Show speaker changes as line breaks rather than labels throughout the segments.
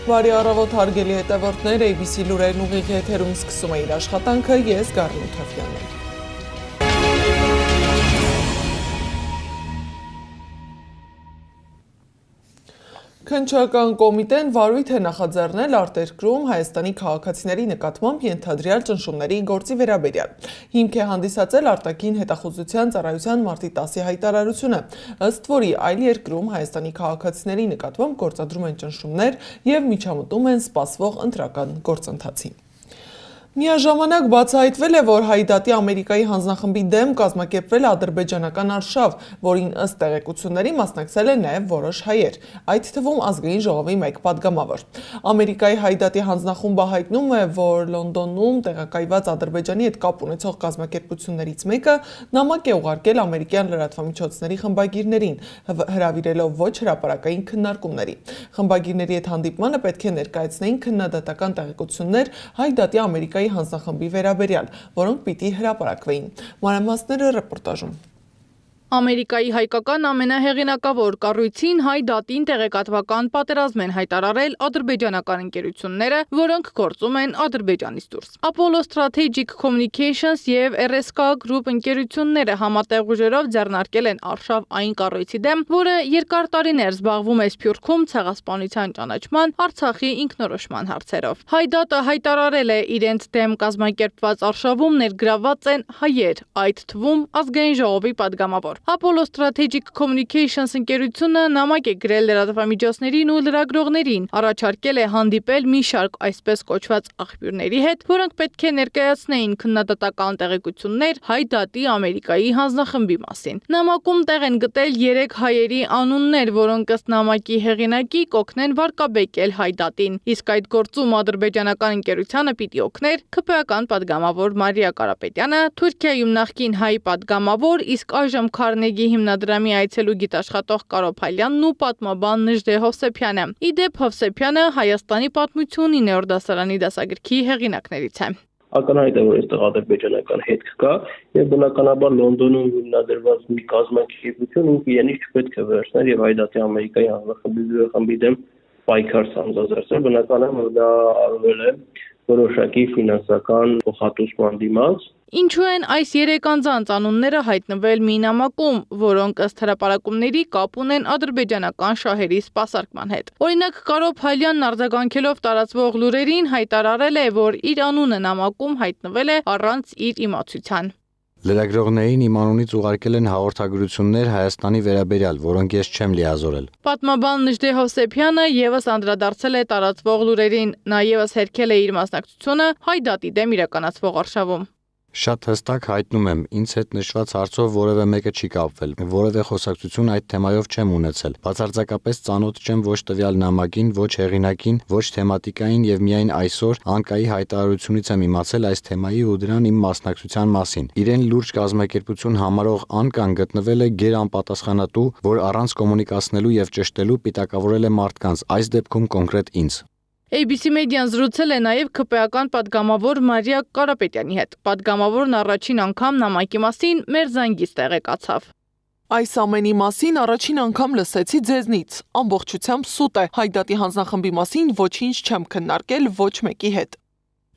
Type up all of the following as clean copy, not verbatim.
Բարի առավոտ հարգելի հետևորդներ, ABC լուրերն ուղիղ եթերում սկսում է իր աշխատանքը, ես Գառնու Թավյանն եմ։ Քննչական կոմիտեն վարույթ է նախաձեռնել արտերկրում Հայաստանի քաղաքացիների նկատմամբ ենթադրյալ ճնշումների գործի վերաբերյալ։ Հիմք է հանդիսացել արտաքին հետախուզության ծառայության մարտի 10-ի հայտարարությունը, ըստ որի այլ երկրում Հայաստանի քաղաքացիների նկատմամբ գործադրում են ճնշումներ և միջամտում են սպասվող ընտրական գործընթացին։ Միաժամանակ բացահայտվել է, որ Հայդատի Ամերիկայի հանձնախմբի դեմ կազմակերպվել է ադրբեջանական արշավ, որին ըստ տեղեկությունների մասնակցել է նաև որոշ հայեր, այդ թվում ազգային ժողովի մեկ պատգամավոր։ Ամերիկայի Հայդատի հանձնախումբը հայտնում է, որ Լոնդոնում տեղակայված Ադրբեջանի հետ կապ ունեցող կազմակերպություններից մեկը նամակ է ուղարկել ամերիկյան լրատվամիջոցների խմբագիրներին, հրավիրելով ոչ հրապարակային քննարկումների։ Խմբագիրների հետ հանդիպմանը պետք է ներկայացնեին քննադատական տեղեկություններ Հայդատի Ամերիկայի հանձնախմբի վերաբերյալ, որոնք պիտի հրապարակվեին։ Մանրամասները ռեպորտաժում։
Ամերիկայի հայկական ամենահեղինակավոր կառույցին Հայդատին տեղեկատվական պատերազմ են հայտարարել ադրբեջանական ընկերությունները, որոնք գործում են Ադրբեջանից դուրս։ Apollo Strategic Communications և RSK Group ընկերությունները համատեղ ուժերով ձեռնարկել են արշավ այն կառույցի դեմ, որը երկար տարիներ զբաղվում է Սփյուռքում ցեղասպանության ճանաչման, Արցախի ինքնորոշման հարցերով։ Հայդատը հայտարարել է իրենց դեմ կազմակերպված արշավում ներգրավված են հայեր, այդ թվում ազգային ժողովի պատգամավոր։ Apollo Strategic Communications ընկերությունը նամակ է գրել լրատվամիջոցներին ու լրագրողներին, առաջարկել է հանդիպել մի շարք այսպես կոչված աղբյուրների հետ, որոնք պետք է ներկայացնեին քննադատական տեղեկություններ Հայդատի Ամերիկայի հանձնախմբի մասին։ Նամակում տեղ են գտել 3 հայերի անուններ, որոնք ըստ նամակի հեղինակի կօգնեն վարկաբեկել Հայդատին, իսկ այդ գործում ադրբեջանական ընկերությանը պիտի օգներ ՔՊ-ական պատգամավոր Մարիա Կարապետյանը, Թուրքիայում նախկին հայ պատգամավոր, իսկ այժմ Քարնեգի հիմնադրամի այցելու գիտաշխատող Կարո Փալյանն ու պատմաբան Նժդե Հովսեփյանը։ Իդեպ Հովսեփյանը Հայաստանի պատմություն 9-րդ դասարանի դասագրքի հեղինակներից է։
Ակնհայտ է, որ այստեղ ադրբեջանական հետք կա եւ բնականաբար Լոնդոնում հիմնադրված մի կազմակերպություն իրենից չպետք է վերցներ եւ Հայդատի Ամերիկայի հանձնախմբի դեմ պայքար սանձազերծել, բնական է, որ դա արվել է որոշակի ֆինանսական փոխհատուցման դիմաց։
Ինչու են այս 3 անձանց անունները հայտնվել մի նամակում, որոնք ըստ հրապարակումների կապ ունեն ադրբեջանական շահերի սպասարկման հետ։ Օրինակ Կարո Փալյանն արձագանքելով տարածվող լուրերին հայտարարել է, որ իր անունը նամակում հայտնվել է առանց իր իմացության։
Լրագրողներին իմ անունից ուղարկել են հաղորդագրություններ Հայաստանի վերաբերյալ, որոնք ես չեմ լիազորել։
Պատմաբան Նժդե Հովսեփյանը եւս անդրադարձել է տարածվող լուրերին, նա եւս հերքել է իր մասնակցությունը Հայդատի դեմ իրականացվող արշավում։
Շատ հստակ հայտնում եմ, ինձ հետ նշված հարցով որևէ մեկը չի կապվել, որևէ խոսակցություն այդ թեմայով չեմ ունեցել։ Բացարձակապես ծանոթ չեմ ոչ տվյալ նամակին, ոչ հեղինակին, ոչ թեմատիկային եւ միայն այսօր անկայի հայտարարությունից եմ իմացել այս թեմայի ու դրան իմ մասնակցության մասին։ Իրեն լուրջ կազմակերպություն համարող Անկան գտնվել է գերանպատասխանատու, որ առանց կոմունիկացնելու եւ ճշտելու պիտակավորել է մարդկանց, այս դեպքում կոնկրետ ինձ։
ABC մեդիան զրուցել է նաև ՔՊ-ական պատգամավոր Մարիա Կարապետյանի հետ։ Պատգամավորն առաջին անգամ նամակի մասին մեր զանգից տեղեկացավ։
Այս ամենի մասին առաջին անգամ լսեցի ձեզնից։ Ամբողջությամբ սուտ է, Հայդատի հանձնախմբի մասին ոչինչ չեմ քննարկել ոչ մեկի հետ։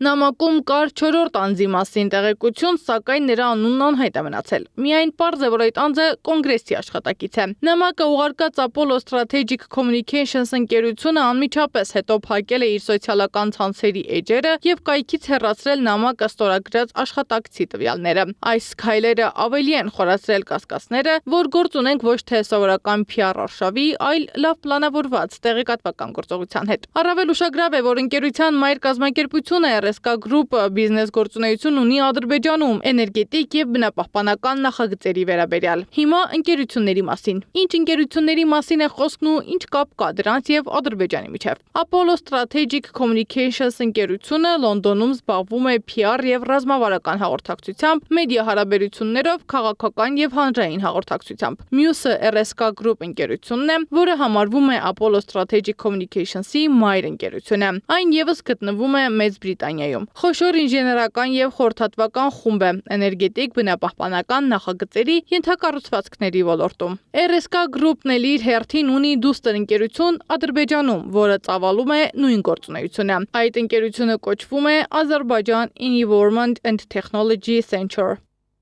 Նամակում կար 4-րդ անձի մասին տեղեկություն, սակայն նրա անունն անհայտ է մնացել։ Միայն պարզ է, որ այդ անձը կոնգրեսի աշխատակից է։ Նամակը ուղարկած Apollo Strategic Communications ընկերությունը անմիջապես հետո փակել է իր սոցիալական ցանցերի էջերը եւ կայքից հեռացրել նամակը ստորագրած աշխատակցի տվյալները։ Այս քայլերը ավելի են խորացրել կասկածները, որ գործ ունենք ոչ թե սովորական PR արշավի, այլ լավ պլանավորված տեղեկատվական գործողության հետ։ Առավել ուշագրավ է, որ ընկերության մայր կազմակերպությունը RSK Group-ը բիզնես գործունեություն ունի Ադրբեջանում էներգետիկ եւ բնապահպանական նախագծերի վերաբերյալ։ Հիմա ընկերությունների մասին։ Ինչ ընկերությունների մասին է խոսքն ու ինչ կապ կա դրանց եւ Ադրբեջանի միջեւ։ Apollo Strategic Communications ընկերությունը Լոնդոնում զբաղվում է PR եւ ռազմավարական հաղորդակցությամբ, մեդիա հարաբերություններով, քաղաքական եւ հանրային հաղորդակցությամբ։ Մյուսը RSK Group ընկերությունն է, որը համարվում է Apollo Strategic Communications-ի մայր ընկերությունը։ Այն եւս գտնվում է Մեծ Բրիտանիայում։ Փաշինյայում։ Խոշոր ինժեներական եւ խորհրդատվական խումբ է էներգետիկ բնապահպանական նախագծերի ենթակառուցվածքների ոլորտում։ RSK Group-ն էլ իր հերթին ունի դուստր ընկերություն Ադրբեջանում, որը ծավալում է նույն գործունեությունը։ Այդ ընկերությունը կոչվում է Azerbaijan Environment and Technology Center։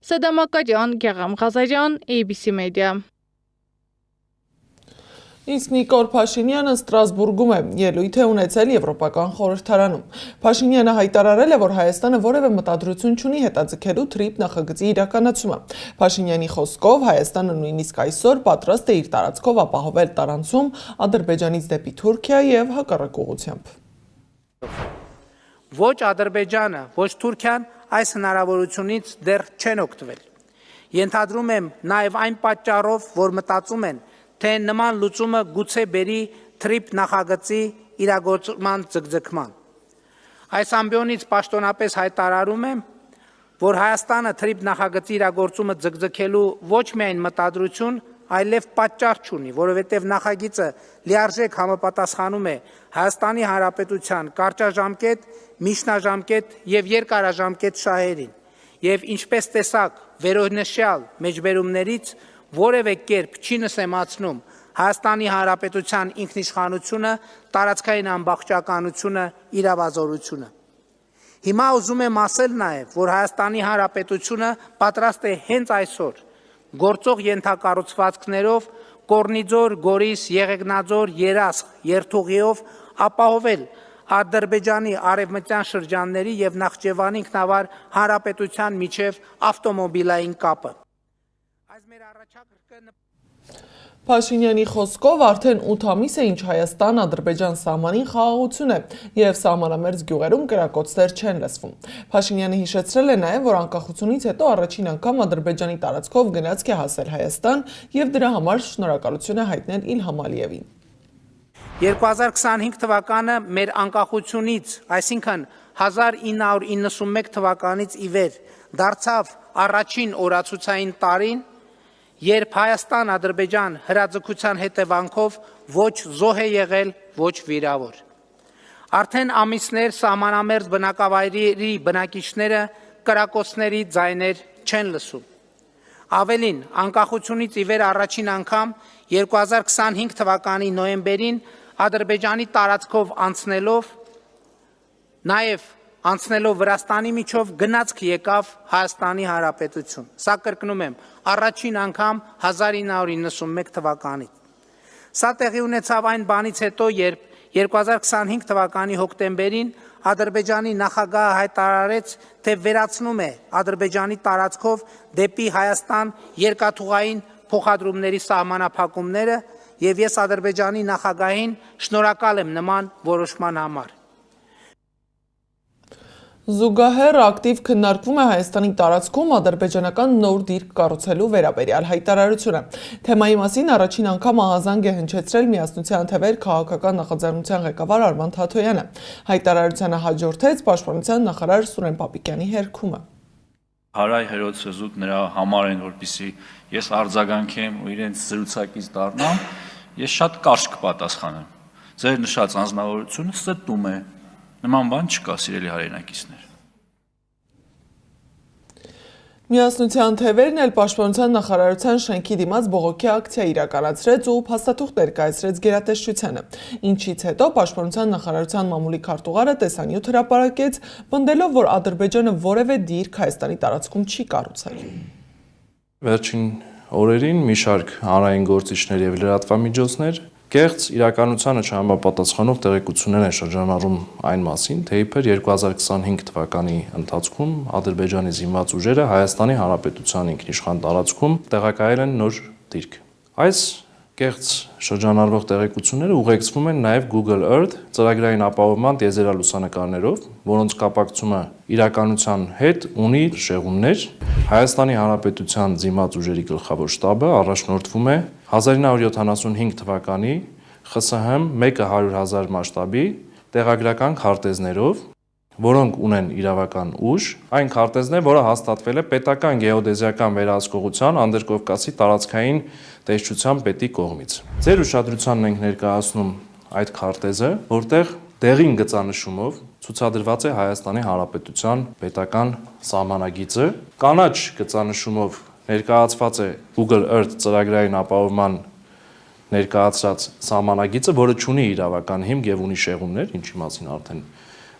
Սադամակարյան, Գեղամ Ղազարյան, ABC Media։
Իսկ Նիկոլ Փաշինյանը Ստրասբուրգում է ելույթ է ունեցել Եվրոպական խորհրդարանում։ Փաշինյանը հայտարարել է, որ Հայաստանը որևէ մտադրություն չունի հետաձգելու TRIP նախագծի իրականացումը։ Փաշինյանի խոսքով Հայաստանը նույնիսկ այսօր պատրաստ է իր տարածքով ապահովել տարանցում Ադրբեջանից դեպի Թուրքիա եւ հակառակ ուղղությամբ։
Ոչ Ադրբեջանը, ոչ Թուրքիան այս հնարավորությունից դեռ չեն օգտվել։ Ենթադրում եմ նաև այն պատճառով, որ մտածում են, թե նման լուծումը գուցե բերի TRIP նախագծի իրագործման ձգձգման։ Այս ամբիոնից պաշտոնապես հայտարարում եմ, որ Հայաստանը TRIP նախագծի իրագործումը ձգձգելու ոչ միայն մտադրություն, այլև պատճառ չունի, որովհետև նախագիծը լիարժեք համապատասխանում է Հայաստանի Հանրապետության կարճաժամկետ, միջնաժամկետ եւ երկարաժամկետ շահերին, եւ ինչպես տեսակ վերոնշյալ մեջբերումներից որևէ կերպ չի նսեմացնում Հայաստանի Հանրապետության ինքնիշխանությունը, տարածքային ամբողջականությունը, իրավազորությունը։ Հիմա ուզում եմ ասել նաև, որ Հայաստանի Հանրապետությունը պատրաստ է հենց այսօր գործող ենթակառուցվածքներով Կորնիձոր, Գորիս, Եղեգնաձոր, Երասխ երթուղիով ապահովել Ադրբեջանի արևմտյան շրջանների եւ Նախճեվանի ինքնավար հանրապետության միջև ավտոմոբիլային կապը։
Փաշինյանի խոսքով արդեն 8 ամիս է ինչ Հայաստան-Ադրբեջան սահմանին խաղաղություն է եւ սահմանամերձ գյուղերում կրակոցներ չեն լսվում։ Փաշինյանը հիշեցրել է նաեւ, որ անկախությունից հետո առաջին անգամ Ադրբեջանի տարածքով գնացք է հասել Հայաստան եւ դրա համար շնորհակալություն է հայտնել Իլհամ Ալիևին։
2025 թվականը մեր անկախությունից, այսինքն 1991 թվականից ի վեր դարձավ առաջին օրացուցային տարին, երբ Հայաստան-Ադրբեջան հրաձգության հետևանքով ոչ զոհ է եղել, ոչ վիրավոր։ Արդեն ամիսներ սահմանամերձ բնակավայրերի բնակիչները կրակոցների ձայներ չեն լսում։ Ավելին, անկախությունից ի վեր առաջին անգամ 2025 թվականի նոյեմբերին Ադրբեջանի տարածքով անցնելով Վրաստանի միջով գնացք եկավ Հայաստանի Հանրապետություն։ Սա կրկնում եմ, առաջին անգամ 1991 թվականից։ Սա տեղի ունեցավ այն բանից հետո, երբ 2025 թվականի հոկտեմբերին Ադրբեջանի նախագահը հայտարարեց, թե վերացնում է Ադրբեջանի տարածքով դեպի Հայաստան երկաթուղային փոխադրումների սահմանափակումները, եւ ես Ադրբեջանի նախագահին շնորհակալ եմ նման որոշման համար։
Զուգահեռ ակտիվ քննարկվում է Հայաստանի տարածքում ադրբեջանական նոր դիրք կառուցելու վերաբերյալ հայտարարությունը։ Թեմայի մասին առաջին անգամ ահազանգ է հնչեցրել Միասնության թևեր քաղաքական նախաձեռնության ղեկավար Արման Թաթոյանը։ Հայտարարությանը հաջորդեց Պաշտպանության նախարար Սուրեն Պապիկյանի հերքումը։
Հարայ հերոսը զուտ նրա համար են, որպեսզի ես արձագանքեմ ու իրենց զրուցակից դառնամ, ես շատ կարճ կպատասխանեմ։ Ձեր նշած անձնավորությունը ստում է։ Նման բան չկա, սիրելի հայրենակիցներ։
Միասնության թևերն էլ Պաշտպանության նախարարության շենքի դիմաց բողոքի ակցիա իրականացրեց ու փաստաթուղթ ներկայացրեց գերատեսչությանը, ինչից հետո Պաշտպանության նախարարության մամուլի քարտուղարը տեսանյութ հրապարակեց, պնդելով, որ Ադրբեջանը որևէ դիրք Հայաստանի տարածքում չի կառուցել։
Վերջին օրերին մի շարք հանրային գործիչներ եւ լրատվամիջոցներ կեղծ իրականությանը չհամապատասխանող տեղեկություններ են շրջանառում այն մասին, թե իբր 2025 թվականի ընթացքում Ադրբեջանի զինված ուժերը Հայաստանի Հանրապետության ինքնիշխան տարածքում տեղակայել են նոր դիրք։ Այս կեղծ շրջանառվող տեղեկությունները ուղեկցվում են նաև Google Earth ծրագրային ապահովման տիեզերալուսանկարներով, որոնց կապակցումը իրականության հետ ունի շեղումներ։ Հայաստանի Հանրապետության զինված ուժերի գլխավոր շտաբը առաջնորդվում է 1975 թվականի ԽՍՀՄ 100,000 մասշտաբի տեղագրական քարտեզներով, որոնք ունեն իրավական ուժ, այն քարտեզն է, որը հաստատվել է պետական գեոդեզիական վերահսկողության Անդրկովկասի տարածքային տեսչության պետի կողմից։ Ձեր ուշադրությանն ենք ներկայացնում այդ քարտեզը, որտեղ դեղին գծանշումով ցուցադրված է Հայաստանի Հանրապետության պետական սահմանագիծը, կանաչ գծանշումով ներկայացված է Google Earth ծրագրային ապահովման ներկայացած սահմանագիծը, որը ունի իրավական հիմք եւ ունի շեղումներ, ինչի մասին արդեն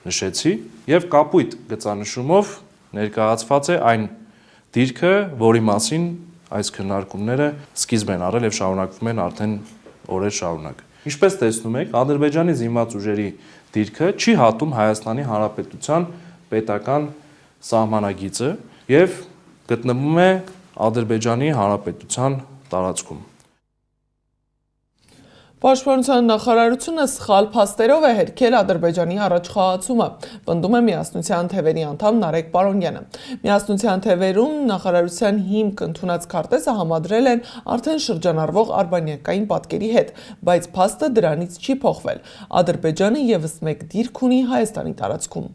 նշեցի, եւ կապույտ գծանշումով ներկայացված է այն դիրքը, որի մասին այս քննարկումները սկիզբ են առել եւ շարունակվում են արդեն օրեր շարունակ։ Ինչպես տեսնում եք, Ադրբեջանի զինված ուժերի դիրքը չի հատում Հայաստանի Հանրապետության պետական սահմանագիծը եւ գտնվում է Ադրբեջանի Հանրապետության տարածքում։
Պաշտպանության նախարարությունը սխալ փաստերով է հերքել Ադրբեջանի առաջխաղացումը, պնդում է Միասնության թևերի անդամ Նարեկ Պարոնյանը։ Միասնության թևերում նախարարության հիմք ընդունած քարտեզը համադրել են արդեն շրջանառվող արբանյակային պատկերի հետ, բայց փաստը դրանից չի փոխվել։ Ադրբեջանը եւս մեկ դիրք ունի Հայաստանի տարածքում։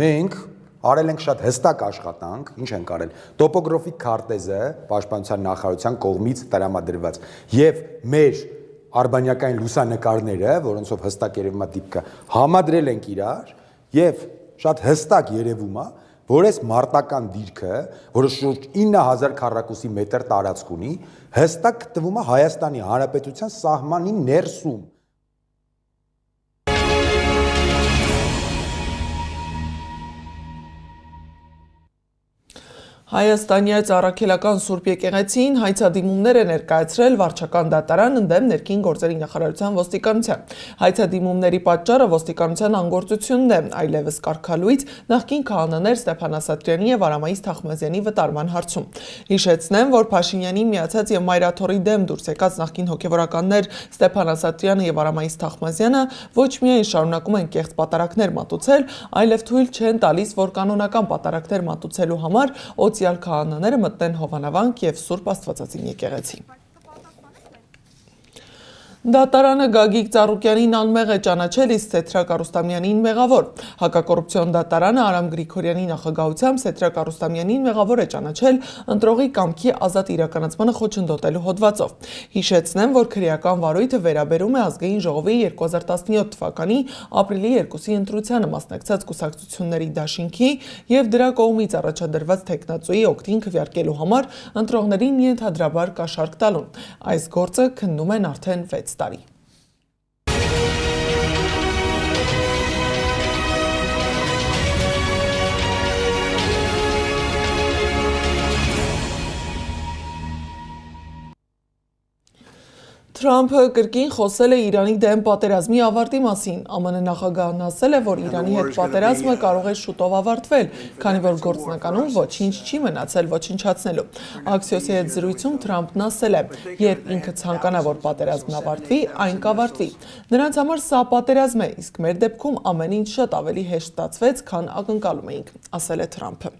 Մենք արել ենք շատ հստակ աշխատանք, ինչ ենք արել։ Տոպոգրաֆիկ քարտեզը Պաշտպանության նախարարության կողմից տրամադրված եւ մեր արբանյակային լուսանկարները, որոնցով հստակ երևում է դիպկը, համադրել ենք իրար եւ շատ հստակ երևում է, որ այս մարտական դիրքը, որը շուրջ 9000 քառակուսի մետր տարածք ունի, հստակ գտնվում է Հայաստանի Հանրապետության սահմանի ներսում։
Հայաստանյաց առաքելական Սուրբ եկեղեցին հայցադիմումներ է ներկայացրել վարչական դատարան ընդդեմ ներքին գործերի նախարարության ոստիկանության։ Հայցադիմումների պատճառը ոստիկանության անգործությունն է, այլևս կարգալույց նախկին քահանաներ Ստեփան Ասատրյանի եւ Արամայիս Թախմազյանի վտարման հարցում։ Հիշեցնեմ, որ Փաշինյանի միացած եւ Մայրաթորի դեմ դուրս եկած նախկին հոգեվորականներ Ստեփան Ասատրյանը եւ Արամայիս Թախմազյանը ոչ միայն շարունակում են կեղծ պատարակներ մատուցել, այլև թույլ չեն տալիս, որ կանոնական պատարակներ մատուցելու համար քահանաները մտնեն Հովանավանք եւ Սուրբ Աստվածածին եկեղեցի։ Դատարանը Գագիկ Ծառուկյանին անմեղ է ճանաչել, իսկ Սեթրակ Արուստամյանին մեղավոր։ Հակակոռուպցիոն դատարանը Արամ Գրիգորյանի նախագահությամբ Սեթրակ Արուստամյանին մեղավոր է ճանաչել ընտրողի կամքի ազատ իրականացմանը խոչընդոտելու հոդվածով։ Հիշեցնեմ, որ քրեական վարույթը վերաբերում է Ազգային ժողովի 2017 թվականի ապրիլի 2-ի ընտրությանը մասնակցած կուսակցությունների դաշինքի եւ դրա կողմից առաջադրված թեկնածուի օգտին քվեարկելու համար ընտրողներին ենթադրաբար կաշառք տալուն։ Այս գործը քննում են արդեն 6 տարի։ Թրամփը կրկին խոսել է Իրանի դեմ պատերազմի ավարտի մասին։ ԱՄՆ նախագահն ասել է, որ Իրանի հետ պատերազմը կարող է շուտով ավարտվել, քանի որ գործնականում ոչինչ չի մնացել ոչնչացնելու։ Axios-ի հետ զրույցում Թրամփն ասել է, երբ ինքը ցանկանա, որ պատերազմն ավարտվի, այն կավարտվի։ Նրանց համար սա պատերազմ է, իսկ մեր դեպքում ամեն ինչ շատ ավելի հեշտ ստացվեց, քան ակնկալում էինք, ասել է Թրամփը։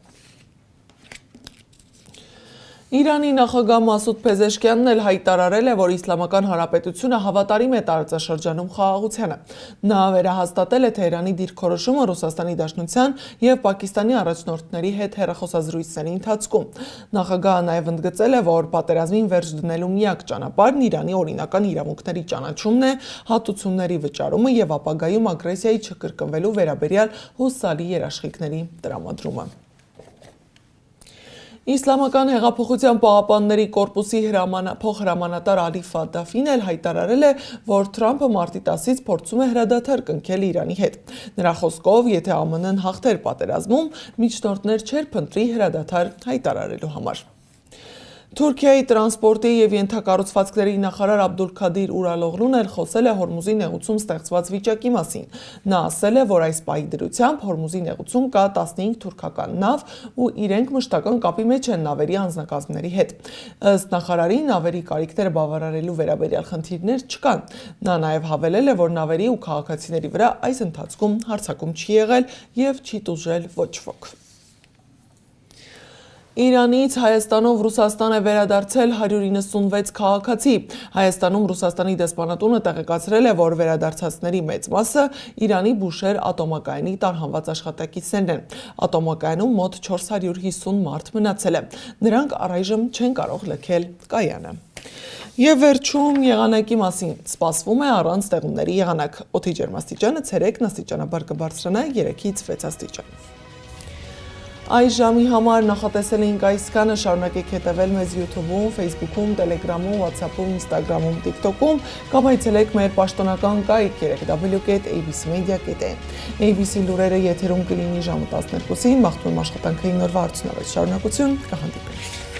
Իրանի նախագահ Մասուդ Փեզեշքյանն էլ հայտարարել է, որ Իսլամական Հանրապետությունը հավատարիմ է տարածաշրջանում խաղաղությանը։ Նա վերահաստատել է Թեհրանի դիրքորոշումը Ռուսաստանի Դաշնության եւ Պակիստանի առաջնորդների հետ հեռախոսազրույցների ընթացքում։ Նախագահը նաեւ ընդգծել է, որ պատերազմին վերջ դնելու միակ ճանապարհն Իրանի օրինական իրավունքների ճանաչումն է, հատուցումների վճարումը եւ ապագայում ագրեսիայի չկրկնվելու վերաբերյալ հուսալի երաշխիքների տրամադրումը։ Իսլամական հեղափոխության պահապանների կորպուսի փոխհրամանատար Ալի Ֆադաֆին էլ հայտարարել է, որ Թրամփը մարտի 10-ից փորձում է հրադադար կնքել Իրանի հետ։ Նրա խոսքով, եթե ԱՄՆ-ն հաղթեր պատերազմում, միջնորդներ չէր փնտրի հրադադար հայտարարելու համար։ Թուրքիայի տրանսպորտի եւ ենթակառուցվածքների նախարար Աբդուլքադիր Ուրալօղլուն էլ խոսել է Հորմուզի նեղուցում ստեղծված վիճակի մասին։ Նա ասել է, որ այս պահի դրությամբ Հորմուզի նեղուցում կա 15 թուրքական նավ ու իրենք մշտական կապի մեջ են նավերի անձնակազմների հետ։ Ըստ նախարարի, նավերի կարիքները բավարարելու վերաբերյալ խնդիրներ չկան։ Նա նաեւ հավելել է, որ նավերի ու քաղաքացիների վրա այս ընթացքում հարձակում չի եղել եւ չի տուժել ոչ ոք։ Իրանից Հայաստանով Ռուսաստան է վերադարձել 196 քաղաքացի։ Հայաստանում Ռուսաստանի դեսպանատունը տեղեկացրել է, որ վերադարձածների մեծ մասը Իրանի Բուշեր ատոմակայանի տարհանված աշխատակիցներն են։ Ատոմակայանում մոտ 450 մարդ մնացել է։ Նրանք առայժմ չեն կարող լքել կայանը։ Եվ վերջում եղանակի մասին սպասվում է առանց ստեղումների եղանակ։ Օդի ջերմաստիճանը ցերեկն աստիճանաբար կբարձրանա 3-ից 6 աստիճան։ Այս ժամի համար նախատեսել էինք այսքանը, շարունակեք հետևել մեզ YouTube-ում, Facebook-ում, Telegram-ում, WhatsApp-ում, Instagram-ում, TikTok-ում կամ այցելեք մեր պաշտոնական կայք www.abcmedia.am։ ABC լուրերը եթերում կլինի ժամը 12-ին, մաղթում եմ աշխատանքային նոր վարդյունավետ շարունակություն, կհանդիպենք։